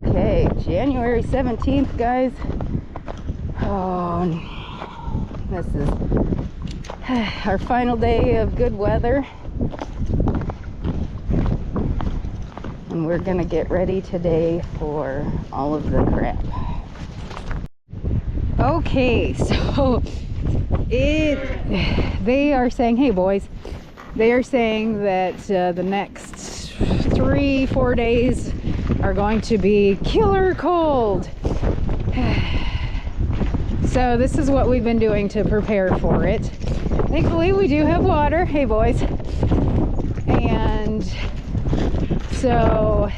Okay, January 17th, guys. Oh, this is our final day of good weather. And we're gonna get ready today for all of the crap. Okay, so they are saying, hey boys, they are saying that the next 3-4 days are going to be killer cold. So this is what we've been doing to prepare for it. Thankfully we do have water, hey boys. And so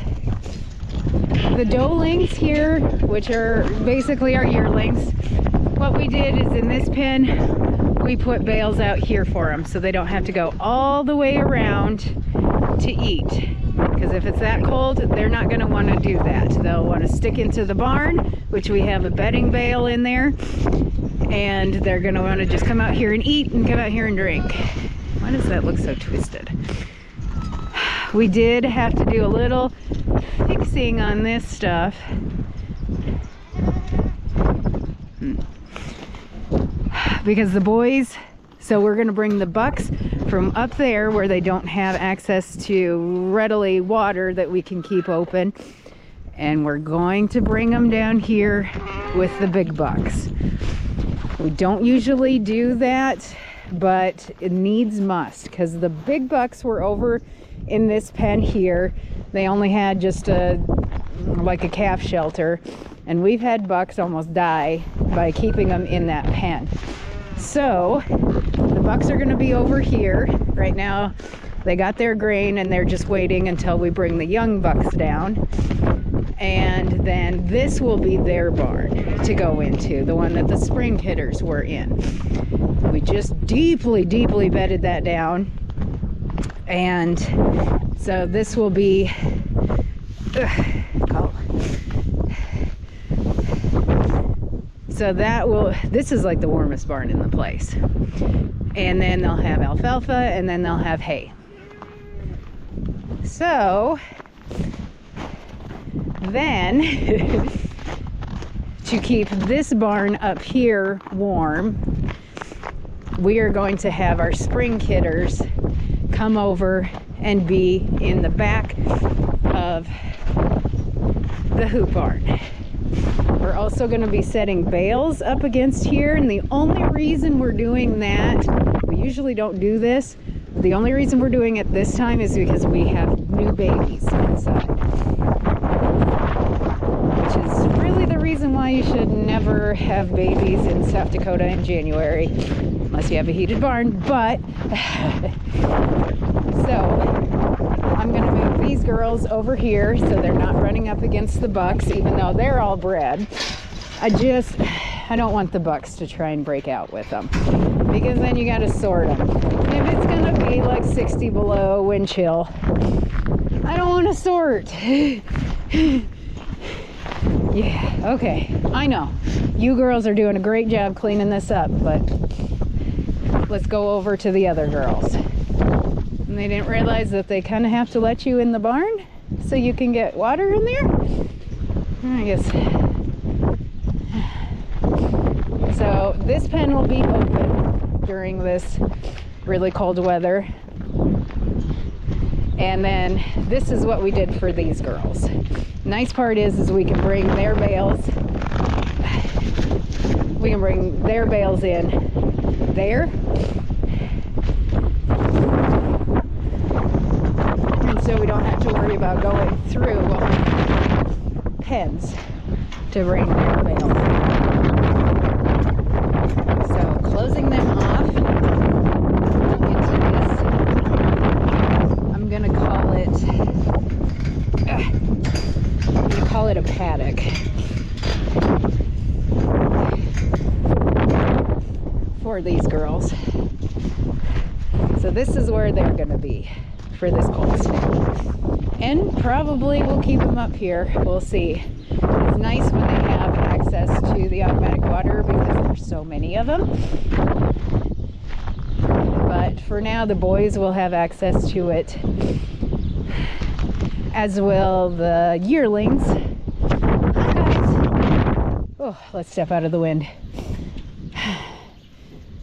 the doelings here, which are basically our yearlings, what we did is in this pen we put bales out here for them so they don't have to go all the way around to eat. Because if it's that cold, they're not going to want to do that. They'll want to stick into the barn, which we have a bedding bale in there, and they're going to want to just come out here and eat and come out here and drink. Why does that look so twisted? We did have to do a little fixing on this stuff. Because the boys, so we're going to bring the bucks from up there where they don't have access to readily water that we can keep open, and we're going to bring them down here with the big bucks. We don't usually do that, but it needs must, because the big bucks were over in this pen here. They only had just like a calf shelter, and we've had bucks almost die by keeping them in that pen. So the bucks are going to be over here right now. They got their grain and they're just waiting until we bring the young bucks down, and then this will be their barn to go into, the one that the spring hitters were in. We just deeply bedded that down, and so this will be so that will, this is like the warmest barn in the place. And then they'll have alfalfa, and then they'll have hay. So then to keep this barn up here warm, we are going to have our spring kidders come over and be in the back of the hoop barn. We're also going to be setting bales up against here, and the only reason we're doing that, we usually don't do this, the only reason we're doing it this time is because we have new babies inside. Which is really the reason why you should never have babies in South Dakota in January, unless you have a heated barn. But so I'm going to move these girls over here so they're not running up against the bucks, even though they're all bred. I don't want the bucks to try and break out with them, because then you got to sort them. And if it's going to be like 60 below wind chill, I don't want to sort. Yeah, okay. I know. You girls are doing a great job cleaning this up, but let's go over to the other girls. And they didn't realize that they kind of have to let you in the barn so you can get water in there? I guess. So this pen will be open during this really cold weather. And then this is what we did for these girls. Nice part is we can bring their bales. We can bring their bales in there. So we don't have to worry about going through pens to bring their bales. So closing them off into this, I'm gonna call it a paddock for these girls. So this is where they're gonna be for this cold snap, and probably we'll keep them up here. We'll see. It's nice when they have access to the automatic water because there's so many of them, but for now the boys will have access to it, as will the yearlings, Oh, let's step out of the wind.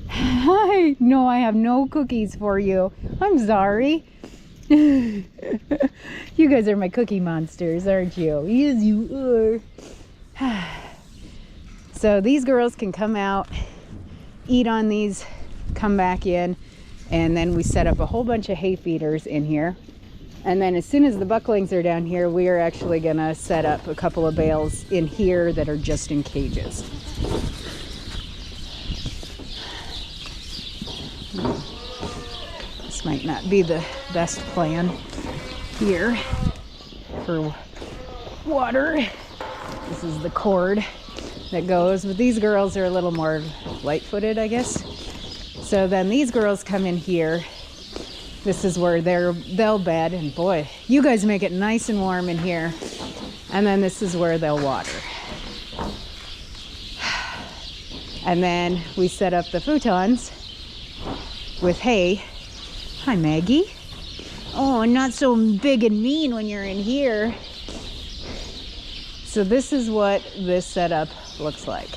Hi. No, I have no cookies for you. I'm sorry. You guys are my cookie monsters, aren't you? Yes, you are. So these girls can come out, eat on these, come back in, and then we set up a whole bunch of hay feeders in here. And then as soon as the bucklings are down here, we are actually gonna set up a couple of bales in here that are just in cages. This might not be the best plan here for water. This is the cord that goes, but these girls are a little more light-footed, I guess. So then these girls come in here. This is where they'll bed, and boy, you guys make it nice and warm in here. And then this is where they'll water. And then we set up the futons with hay. Hi, Maggie. Oh, not so big and mean when you're in here. So this is what this setup looks like.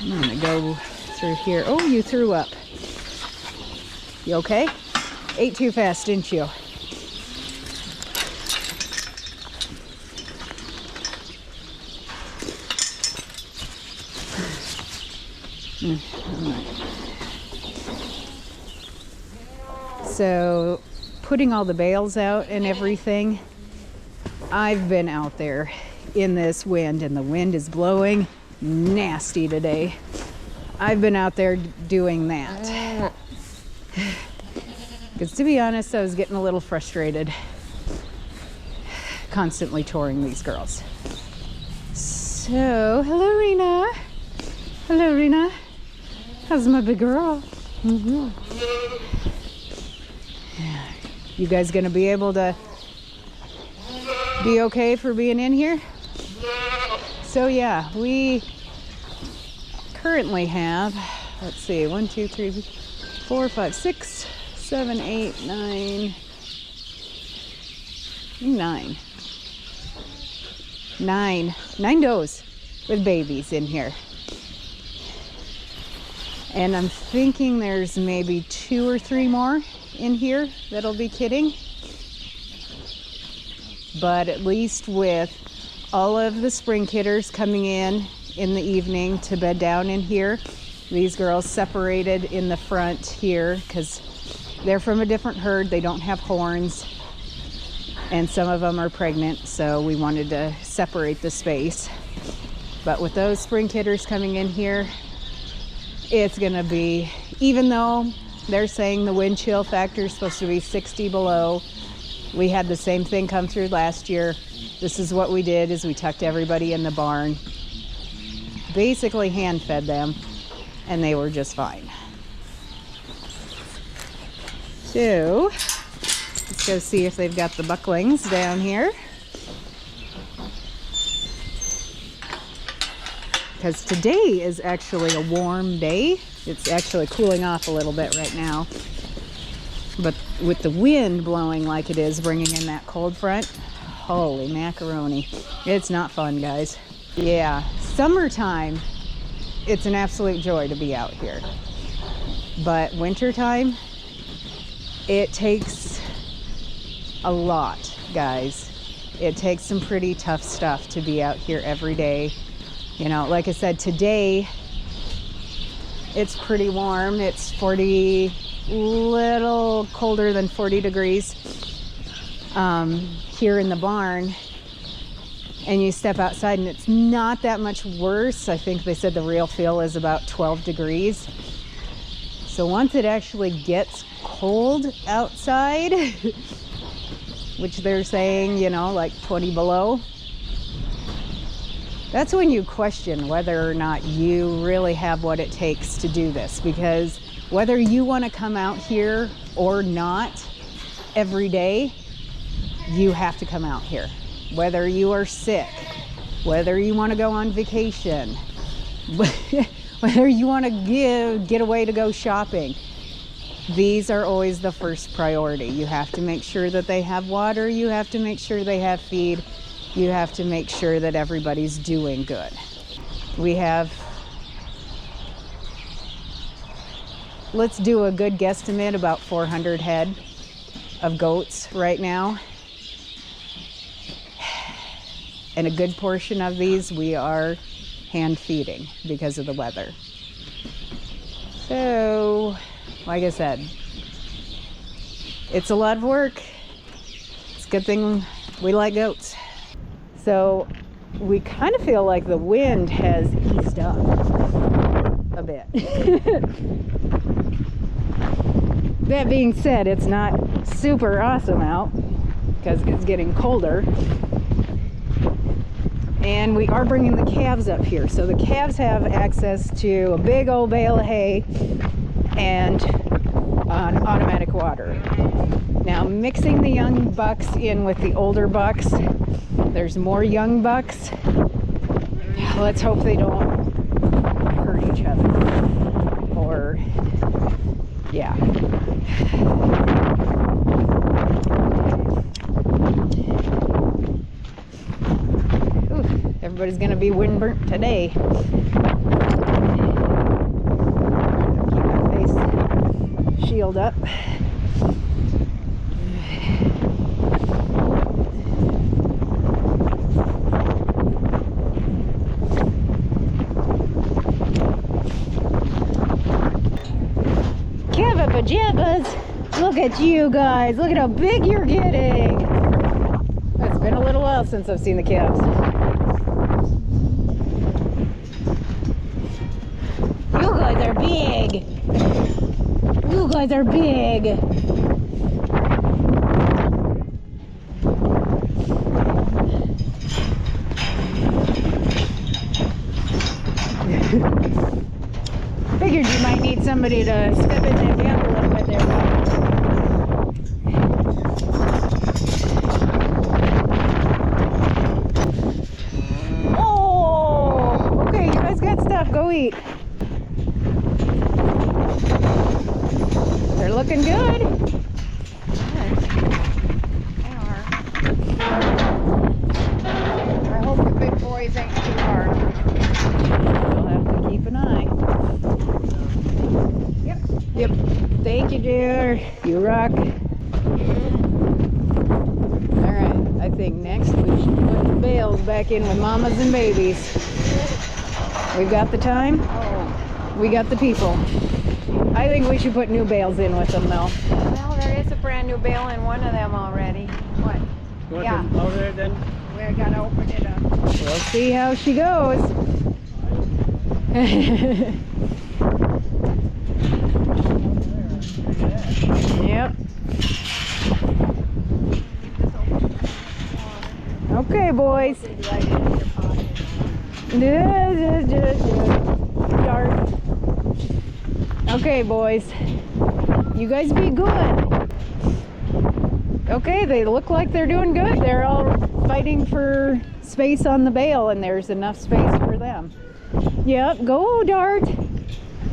I'm gonna go through here. Oh, you threw up. You okay? Ate too fast, didn't you? So, putting all the bales out and everything, I've been out there in this wind, and the wind is blowing nasty today. I've been out there doing that. Because to be honest, I was getting a little frustrated constantly touring these girls. So, hello Rena. Hello Rena. How's my big girl? Mm-hmm. You guys gonna be able to be okay for being in here? So yeah, we currently have, let's see, 1, 2, 3, 4, 5, 6, 7, 8, 9, 9 does with babies in here. And I'm thinking there's maybe 2 or 3 more in here that'll be kidding. But at least with all of the spring kidders coming in the evening to bed down in here, these girls separated in the front here because they're from a different herd. They don't have horns, and some of them are pregnant, so we wanted to separate the space. But with those spring kidders coming in here, it's gonna be, even though they're saying the wind chill factor is supposed to be 60 below, we had the same thing come through last year. This is what we did, is we tucked everybody in the barn, basically hand fed them, and they were just fine. So let's go see if they've got the bucklings down here, because today is actually a warm day. It's actually cooling off a little bit right now, but with the wind blowing like it is, bringing in that cold front, holy macaroni, it's not fun, guys. Yeah, summertime, it's an absolute joy to be out here, but wintertime, it takes a lot, guys. It takes some pretty tough stuff to be out here every day. You know, like I said, today it's pretty warm. It's 40, little colder than 40 degrees here in the barn, and you step outside and it's not that much worse. I think they said the real feel is about 12 degrees. So once it actually gets cold outside, which they're saying, you know, like 20 below, that's when you question whether or not you really have what it takes to do this. Because whether you want to come out here or not every day, you have to come out here. Whether you are sick, whether you want to go on vacation, whether you want to get away to go shopping, these are always the first priority. You have to make sure that they have water. You have to make sure they have feed. You have to make sure that everybody's doing good. We have, let's do a good guesstimate, about 400 head of goats right now. And a good portion of these we are hand feeding because of the weather. So, like I said, it's a lot of work. It's a good thing we like goats. So we kind of feel like the wind has eased up a bit. That being said, it's not super awesome out because it's getting colder. And we are bringing the calves up here. So the calves have access to a big old bale of hay and an automatic water. Now mixing the young bucks in with the older bucks, there's more young bucks. Let's hope they don't hurt each other. Or, yeah. Everybody's gonna be windburnt today. Keep my face shield up. Cavapajabbas! Look at you guys! Look at how big you're getting! It's been a little while since I've seen the calves. You guys are big. You guys are big. Figured you might need somebody to step in that gap a little bit there, Bob. Oh, okay, you guys got stuff. Go eat. They're looking good. They are. I hope the big boys ain't too hard. We'll have to keep an eye. Yep. Yep. Thank you, dear. You rock. Alright, I think next we should put the bales back in with mamas and babies. We've got the time. Oh. We got the people. I think we should put new bales in with them though. Well, there is a brand new bale in one of them already. What? You want Yeah. them out there then? We gotta open it up. We'll see how she goes. Yep. Okay, boys. Yard. Okay, boys. You guys be good. Okay, they look like they're doing good. They're all fighting for space on the bale, and there's enough space for them. Yep, go Dart.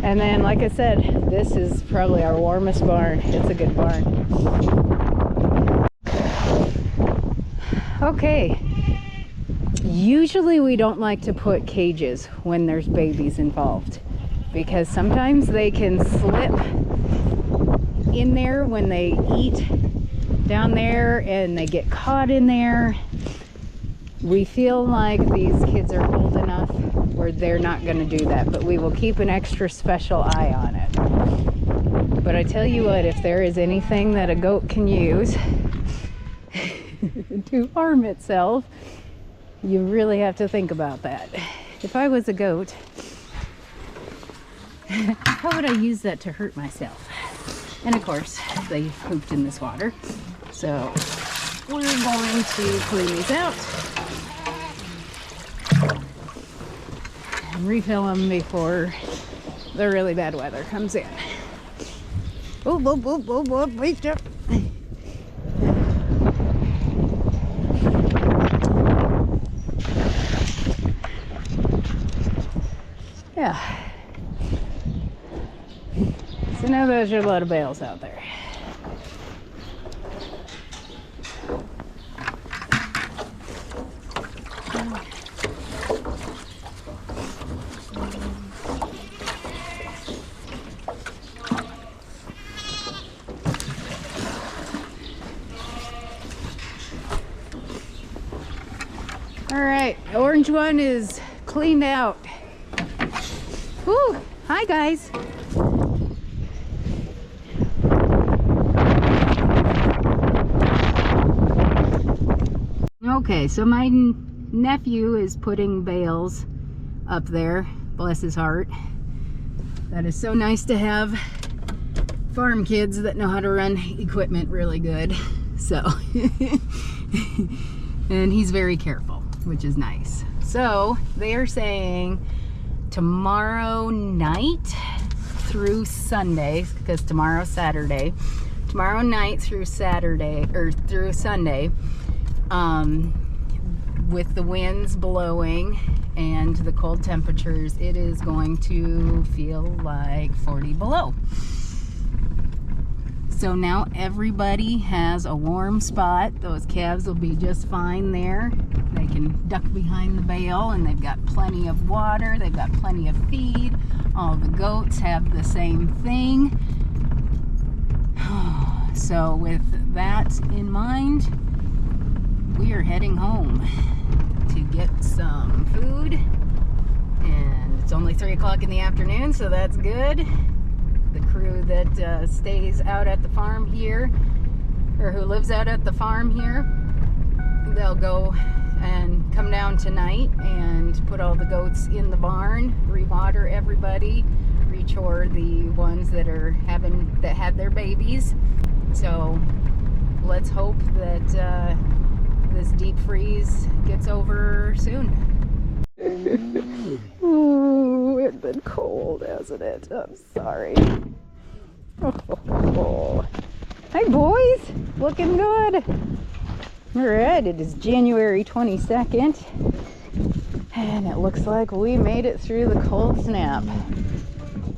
And then, like I said, this is probably our warmest barn. It's a good barn. Okay. Usually we don't like to put cages when there's babies involved because sometimes they can slip in there when they eat down there and they get caught in there. We feel like these kids are old enough where they're not going to do that, but we will keep an extra special eye on it. But I tell you what, if there is anything that a goat can use to harm itself, you really have to think about that. If I was a goat, how would I use that to hurt myself? And of course, they pooped in this water. So we're going to clean these out and refill them before the really bad weather comes in. Oh, wait up. Yeah. So now that There's a lot of bales out there. All right, orange one is cleaned out. Woo! Hi guys. Okay, so my nephew is putting bales up there. Bless his heart. That is so nice to have farm kids that know how to run equipment really good. So, and he's very careful, which is nice. So they are saying tomorrow night through Sunday, because tomorrow's Saturday, tomorrow night through Saturday, or through Sunday, with the winds blowing and the cold temperatures, it is going to feel like 40 below. So now everybody has a warm spot. Those calves will be just fine there. They can duck behind the bale, and they've got plenty of water. They've got plenty of feed. All the goats have the same thing. So with that in mind, we are heading home to get some food. And it's only 3 o'clock in the afternoon, so that's good. The crew that stays out at the farm here, or who lives out at the farm here, they'll go and come down tonight and put all the goats in the barn, rewater everybody, rechore the ones that had their babies. So let's hope that this deep freeze gets over soon. Oh, it's been cold, hasn't it? I'm sorry. Oh. Hi, boys. Looking good. All right, it is January 22nd, and it looks like we made it through the cold snap.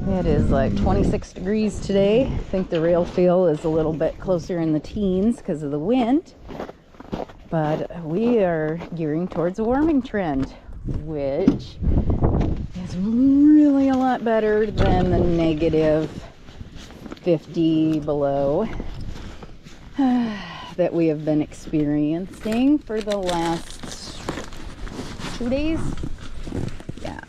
It is like 26 degrees today. I think the real feel is a little bit closer in the teens because of the wind, but we are gearing towards a warming trend, which is really a lot better than the negative 50 below that we have been experiencing for the last 2 days. Yeah.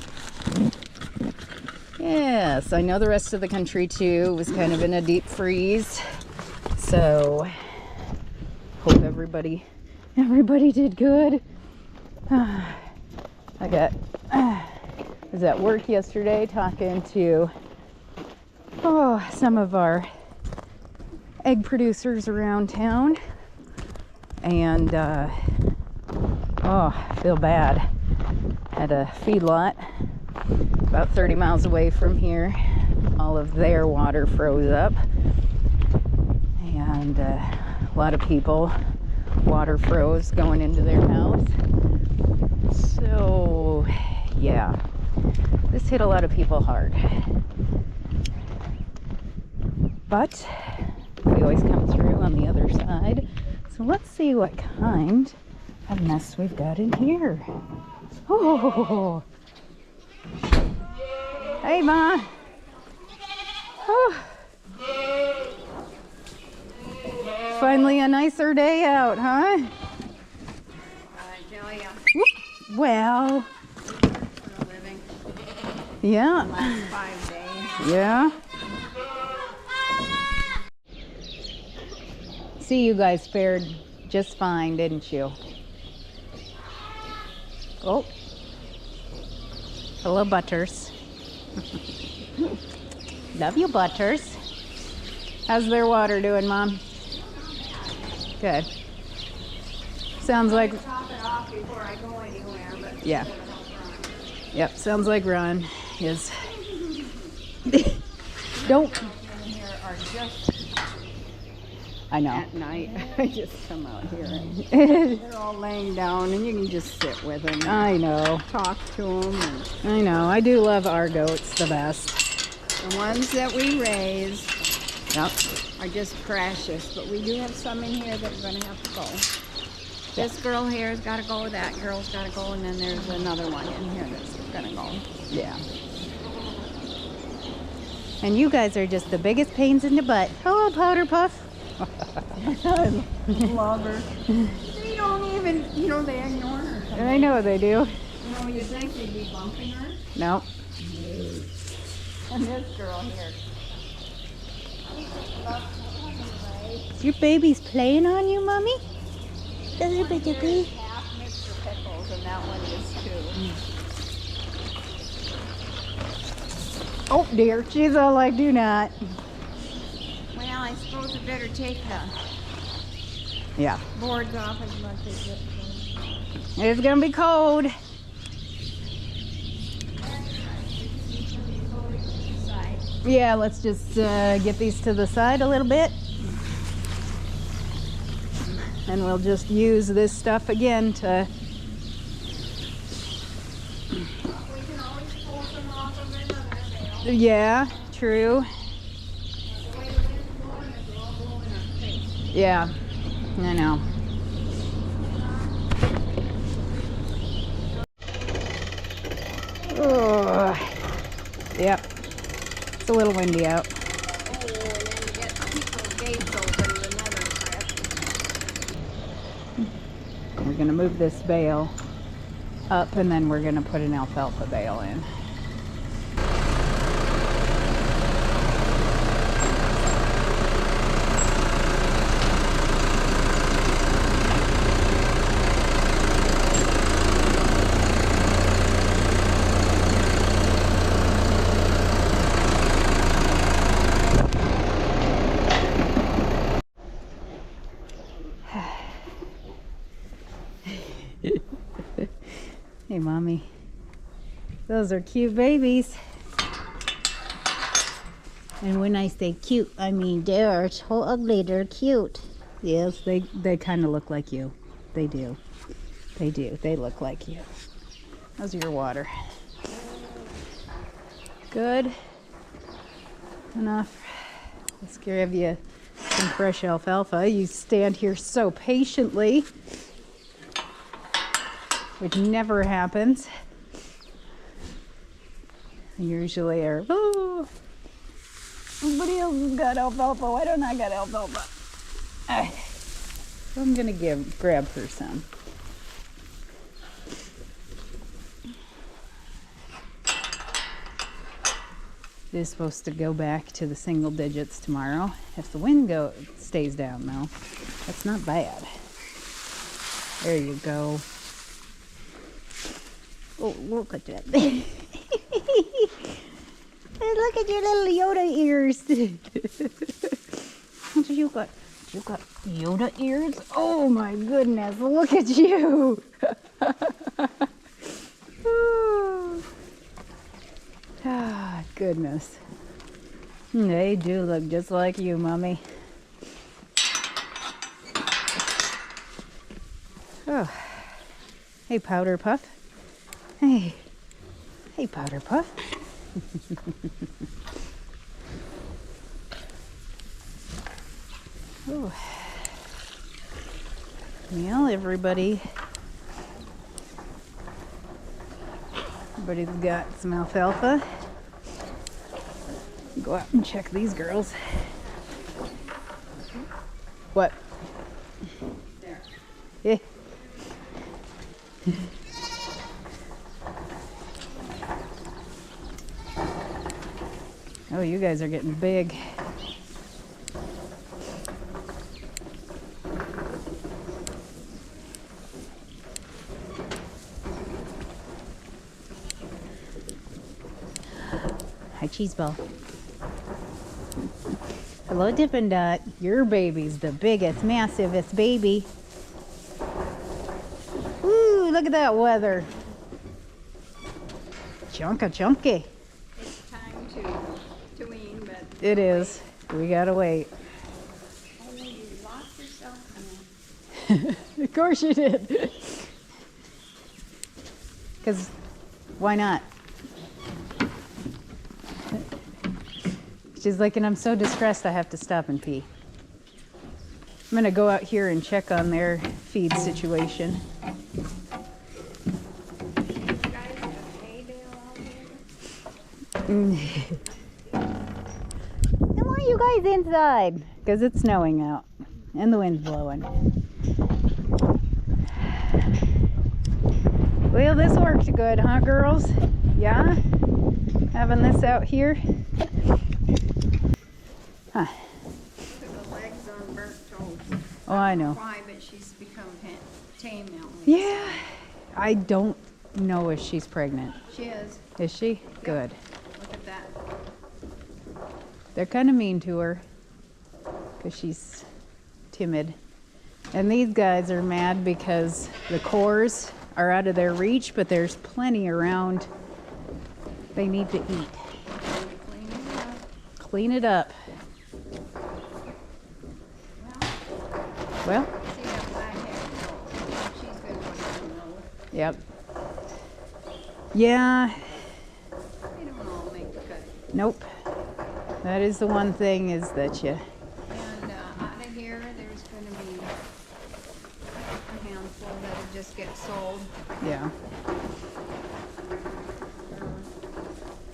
Yes, I know the rest of the country too was kind of in a deep freeze. So hope everybody did good. I was at work yesterday talking to some of our egg producers around town, and I feel bad. At a feedlot about 30 miles away from here, all of their water froze up, and a lot of people, water froze going into their house. So yeah, this hit a lot of people hard, but we always come through on the other side. So let's see what kind of mess we've got in here. Oh, hey Ma. Oh. Finally a nicer day out, huh? I tell ya. Well, For a living. yeah. Last 5 days. Yeah. See, you guys fared just fine, didn't you? Oh. Hello, Butters. Love you, Butters. How's their water doing, Mom? Good. Sounds like... Top it off before I go anywhere, but Yeah. Yep, sounds like Ron is... Don't... in here are just I know. at night. I just come out here. And they're all laying down, and you can just sit with them. I know. Talk to them. And I know. I do love our goats the best. the ones that we raise, Yep. are just precious. But we do have some in here that are going to have to go. This girl here has got to go, that girl's got to go, and then there's another one in here that's going to go. Yeah. And you guys are just the biggest pains in the butt. Hello, Powder Puff. I love her. They don't even, they ignore her. I know they do. You think they'd be bumping her? No. And this girl here. Your baby's playing on you, Mommy? Does your baby? Here's half Mr. Pickles, and that one is too. Oh dear, she's all like, do not. Well, I suppose we better take the Yeah. boards off as much as it. It's gonna be cold. Yeah, let's just get these to the side a little bit. And we'll just use this stuff again to... We can always pull some off of another bale. Yeah, true. The way the wind's blowing, it's all blowing our face. Yeah, I know. Oh, yep. It's a little windy out. Oh, and then you get keep those gates open, another crap. We're gonna move this bale up and then we're gonna put an alfalfa bale in. Hey, Mommy. Those are cute babies. And when I say cute, I mean they're so ugly, they're cute. Yes, they kind of look like you. They do. They do. They look like you. How's your water? Good. Enough. Let's give you some fresh alfalfa. You stand here so patiently, which never happens. Usually are, oh, somebody else has got alfalfa. Why don't I got alfalfa? So I'm gonna grab her some. It is supposed to go back to the single digits tomorrow. If the wind stays down though, that's not bad. There you go. Oh, look at that. Look at your little Yoda ears. What you got? You got Yoda ears? Oh my goodness, look at you. Ah, goodness. They do look just like you, Mommy. Oh. Hey, Powder Puff. Hey. Hey, Powder Puff. Oh. Well, everybody's got some alfalfa. Go out and check these girls. What? There. Yeah. Oh, you guys are getting big. Hi, Cheese Ball. Hello, Dippin' Dot. Your baby's the biggest, massivest baby. Ooh, look at that weather. Chunky. It's time to wean, but It is. We gotta wait. oh, you locked yourself in. Of course you did. Because why not? She's like, and I'm so distressed I have to stop and pee. I'm gonna go out here and check on their feed situation. Come on, you guys inside, because it's snowing out and the wind's blowing. Well, this worked good, huh, girls? Yeah? Having this out here? Huh. Look at the legs on burnt toast. Oh, I know. Why, but she's become tame now. Yeah. I don't know if she's pregnant. She is. Is she? Good. Look at that. They're kind of mean to her because she's timid. And these guys are mad because the cores are out of their reach, but there's plenty around. They need to eat. Clean it up. Clean it up. Well, See that black hair? She's good one to know. yep. Yeah, They don't all make the cut. nope. That is the one thing is that you, And out of here, there's going to be a handful that'll just get sold. yeah.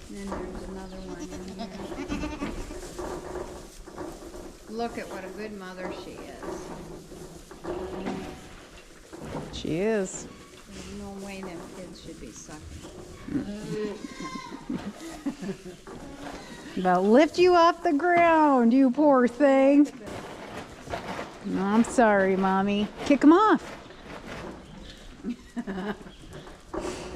And then there's another one in here. Look at what a good mother she is. She is. There's no way them kids should be sucking. About lift you off the ground, you poor thing. No, I'm sorry, Mommy. Kick them off.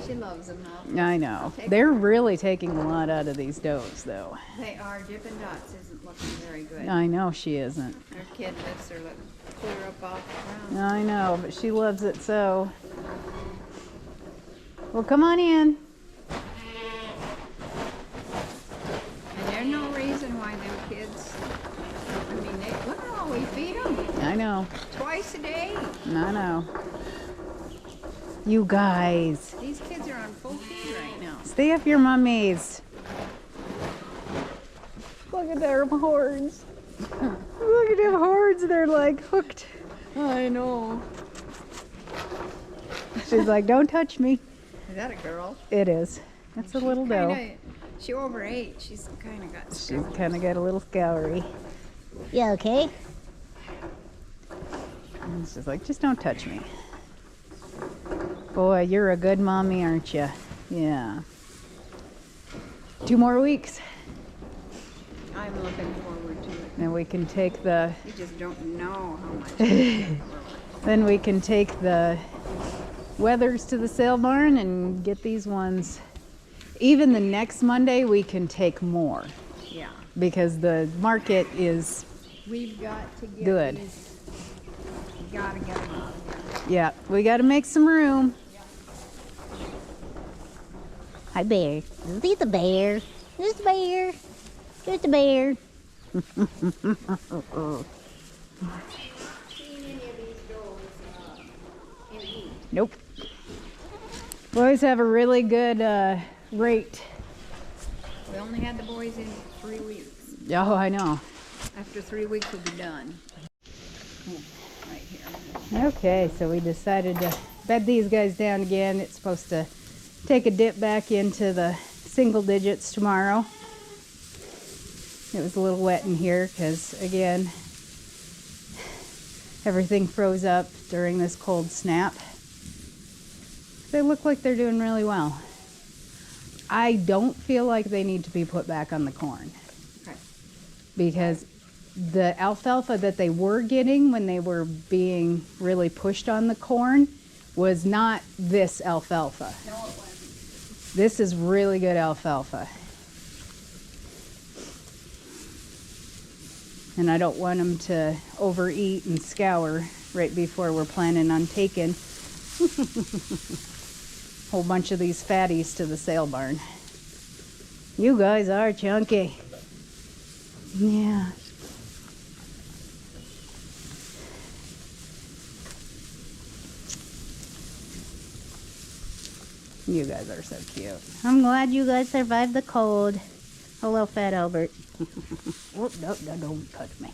She loves them though. I know. They're really taking a lot out of these does, though. They are. Dippin' Dots isn't looking very good. I know she isn't. Her kid lifts her clear up off the ground. I know, but she loves it so. Well, come on in. And there's no reason why them kids, I mean, look at all we feed them. I know. Twice a day. I know. You guys, These kids are on full feed right now. stay off your mummies. Look at their horns. Look at them horns. They're like hooked. I know. She's like, don't touch me. Is that a girl? It is. That's a little doe. She overate. She's kind of got She's scared. kind of got a little scoury. You okay? And she's like, just don't touch me. Boy, you're a good mommy, aren't you? Yeah. 2 more weeks. I'm looking forward to it. Then we can take the, You just don't know how much. then we can take the wethers to the sale barn and get these ones. Even the next Monday, we can take more Yeah. because the market is We've got to get Good. these. You gotta get them out of here. Yeah, we got to make some room. Hi, Bear. There's a bear. There's a bear. There's a bear. Nope. Boys have a really good rate. We only had the boys in 3 weeks. Oh, I know. After 3 weeks, we'll be done. Right here. Okay, so we decided to bed these guys down again. It's supposed to take a dip back into the single digits tomorrow. It was a little wet in here because, again, everything froze up during this cold snap. They look like they're doing really well. I don't feel like they need to be put back on the corn Okay. because the alfalfa that they were getting when they were being really pushed on the corn was not this alfalfa. No, it wasn't. This is really good alfalfa. And I don't want them to overeat and scour right before we're planning on taking a whole bunch of these fatties to the sale barn. You guys are chunky. Yeah. You guys are so cute. I'm glad you guys survived the cold. Hello, Fat Albert. Oh, no, don't touch me.